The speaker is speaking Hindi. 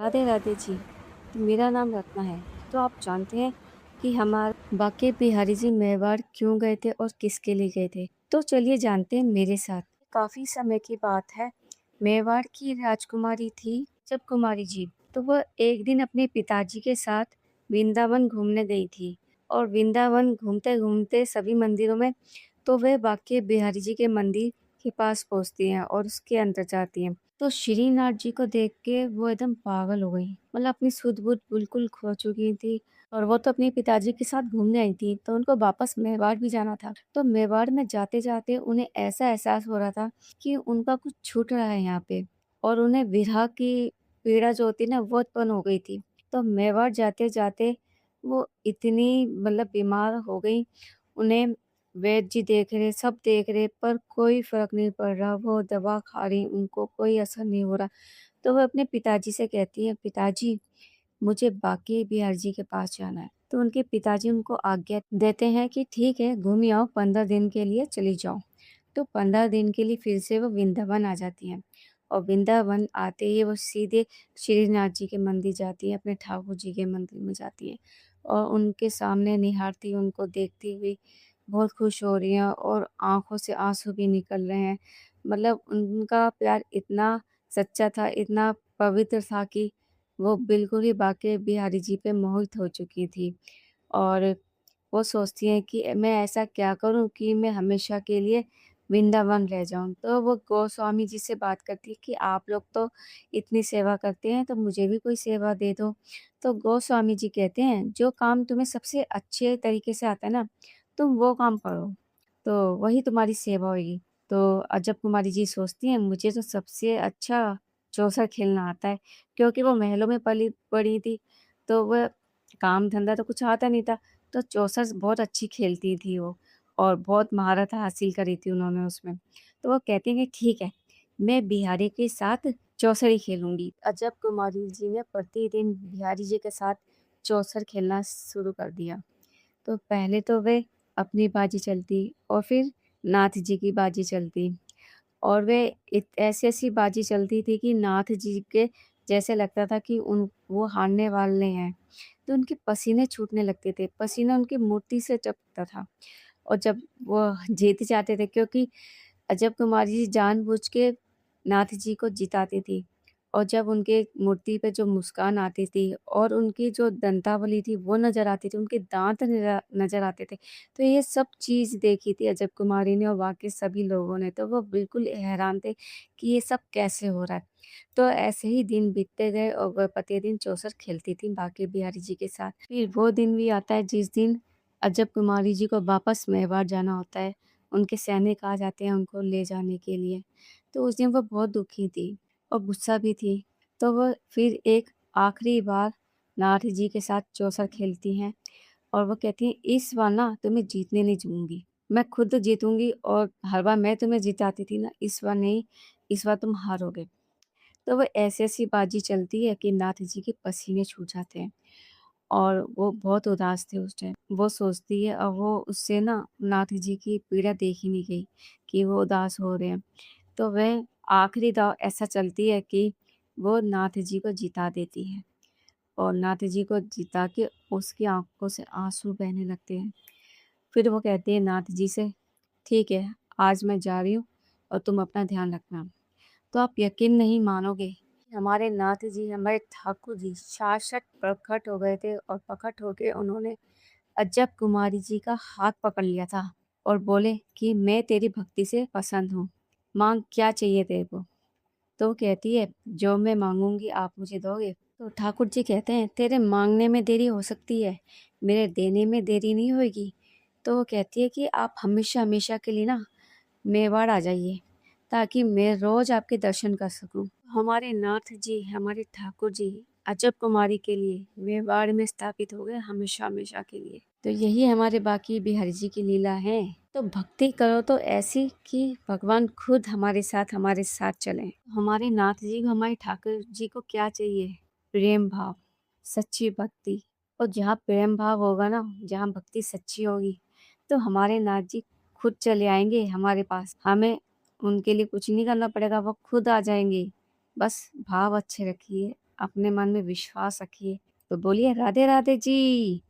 राधे राधे जी। तो मेरा नाम रत्ना है। तो आप जानते हैं कि हमारे बाके बिहारी जी मेवाड़ क्यों गए थे और किसके लिए गए थे? तो चलिए जानते हैं मेरे साथ। काफी समय की बात है। मेवाड़ की राजकुमारी थी जब कुमारी जी। तो वह एक दिन अपने पिताजी के साथ वृंदावन घूमने गई थी और वृंदावन घूमते घूमते सभी मंदिरों में तो वह बाके बिहारी जी के मंदिर के पास पहुंचती हैं और उसके अंदर जाती हैं। तो श्रीनाथ जी को देख के वो एकदम पागल हो गई। मतलब अपनी सुध-बुध बिल्कुल खो चुकी थी और वो तो अपने पिताजी के साथ घूमने आई थी, तो उनको वापस मेवाड़ भी जाना था। तो मेवाड़ में जाते-जाते उन्हें ऐसा एहसास हो रहा था कि उनका कुछ छूट रहा है यहाँ पे और उन्हें विरह की पीड़ा जो होती है ना, वो उत्पन्न हो गई थी। तो मेवाड़ जाते-जाते वो इतनी मतलब बीमार हो गई, उन्हें वैद्य जी देख रहे, सब देख रहे पर कोई फ़र्क नहीं पड़ रहा। वो दवा खा रही, उनको कोई असर नहीं हो रहा। तो वो अपने पिताजी से कहती है, "पिताजी, मुझे बाके बिहारी जी के पास जाना है।" तो उनके पिताजी उनको आज्ञा देते हैं कि ठीक है, घूम ही आओ, 15 दिन के लिए चली जाओ। तो 15 दिन के लिए फिर से वो वृंदावन आ जाती हैं और वृंदावन आते ही वो सीधे श्रीनाथ जी के मंदिर जाती हैं, अपने ठाकुर जी के मंदिर में जाती हैं और उनके सामने निहारती, उनको देखती हुई बहुत खुश हो रही हैं और आँखों से आँसू भी निकल रहे हैं। मतलब उनका प्यार इतना सच्चा था, इतना पवित्र था कि वो बिल्कुल ही बाके बिहारी जी पे मोहित हो चुकी थी और वो सोचती हैं कि मैं ऐसा क्या करूँ कि मैं हमेशा के लिए वृंदावन रह जाऊँ। तो वो गोस्वामी जी से बात करती है कि आप लोग तो इतनी सेवा करते हैं, तो मुझे भी कोई सेवा दे दो। तो गोस्वामी जी कहते हैं, "जो काम तुम्हें सबसे अच्छे तरीके से आता है ना, तुम वो काम करो, तो वही तुम्हारी सेवा होएगी।" तो जब कुमारी जी सोचती हैं, "मुझे तो सबसे अच्छा चौसर खेलना आता है।" क्योंकि वो महलों में पली बड़ी थी, तो वह काम-धंधा तो कुछ आता नहीं था। तो चौसर बहुत अच्छी खेलती थी वो और बहुत महारत हासिल करी थी उन्होंने उसमें। तो वो कहती हैं कि ठीक है, मैं बिहारी के साथ चौसर ही खेलूँगी। जब कुमारी जी ने प्रतिदिन बिहारी जी के साथ चौसर खेलना शुरू कर दिया, तो पहले तो वे अपनी बाजी चलती और फिर नाथ जी की बाजी चलती और वे ऐसी-ऐसी बाजी चलती थी कि नाथ जी के जैसे लगता था कि उन वो हारने वाले हैं। तो उनके पसीने छूटने लगते थे, पसीना उनकी मूर्ति से टपकता था और जब वो जीत जाते थे क्योंकि अजब कुमारी जी जानबूझ के नाथ जी को जिताती थी और जब उनके मूर्ति पे जो मुस्कान आती थी और उनकी जो दंतावली थी वो नज़र आती थी, उनके दाँत नज़र आते थे। तो ये सब चीज़ देखी थी अजब कुमारी ने और बाकी सभी लोगों ने, तो वो बिल्कुल हैरान थे कि ये सब कैसे हो रहा है। तो ऐसे ही दिन बीतते गए और वह प्रतिदिन चौसर खेलती थी बाके बिहारी जी के साथ। फिर वो दिन भी आता है जिस दिन अजब कुमारी जी को वापस मेवाड़ जाना होता है। उनके सैनिक आ जाते हैं उनको ले जाने के लिए। तो उस दिन वो बहुत दुखी थी और गुस्सा भी थी। तो वो फिर एक आखिरी बार नाथ जी के साथ चौसर खेलती हैं और वो कहती हैं, "इस बार ना तुम्हें जीतने नहीं दूँगी। मैं खुद जीतूँगी और हर बार मैं तुम्हें जिताती थी ना, इस बार नहीं, इस बार तुम हारोगे।" तो वो ऐसी-ऐसी बाजी चलती है कि नाथ जी के पसीने छूट जाते हैं और वो बहुत उदास थे उस टाइम। वो सोचती है और वो उससे ना नाथ जी की पीड़ा देख ही नहीं गई कि वो उदास हो रहे हैं। तो वह आखिरी दाँव ऐसा चलती है कि वो नाथ जी को जिता देती है और नाथ जी को जिता के उसकी आँखों से आँसू बहने लगते हैं। फिर वो कहती है नाथ जी से, "ठीक है, आज मैं जा रही हूँ और तुम अपना ध्यान रखना।" तो आप यकीन नहीं मानोगे, हमारे नाथ जी, हमारे ठाकुर जी साक्षात प्रकट हो गए थे और प्रकट होके उन्होंने अजब कुमारी जी का हाथ पकड़ लिया था और बोले कि मैं तेरी भक्ति से पसंद हूँ, माँग क्या चाहिए तेरे को? तो वो कहती है, जो मैं माँगूँगी आप मुझे दोगे? तो ठाकुर जी कहते हैं, तेरे माँगने में देरी हो सकती है, मेरे देने में देरी नहीं होएगी। तो वो कहती है कि आप हमेशा-हमेशा के लिए ना मेवाड़ आ जाइए, ताकि मैं रोज़ आपके दर्शन कर सकूँ। हमारे नाथ जी, हमारे ठाकुर जी अजब कुमारी के लिए मेवाड़ में स्थापित हो गए हमेशा-हमेशा के लिए। तो यही हमारे बाकी बिहारी जी की लीला है। तो भक्ति करो तो ऐसी कि भगवान खुद हमारे साथ चलें। हमारे नाथ जी को, हमारे ठाकुर जी को क्या चाहिए? प्रेम भाव, सच्ची भक्ति और जहाँ प्रेम भाव होगा ना, जहाँ भक्ति सच्ची होगी, तो हमारे नाथ जी खुद चले आएँगे हमारे पास। हमें उनके लिए कुछ नहीं करना पड़ेगा, वो खुद आ जाएँगे। बस भाव अच्छे रखिए। अपने मन में विश्वास रखिए। तो बोलिए राधे राधे जी।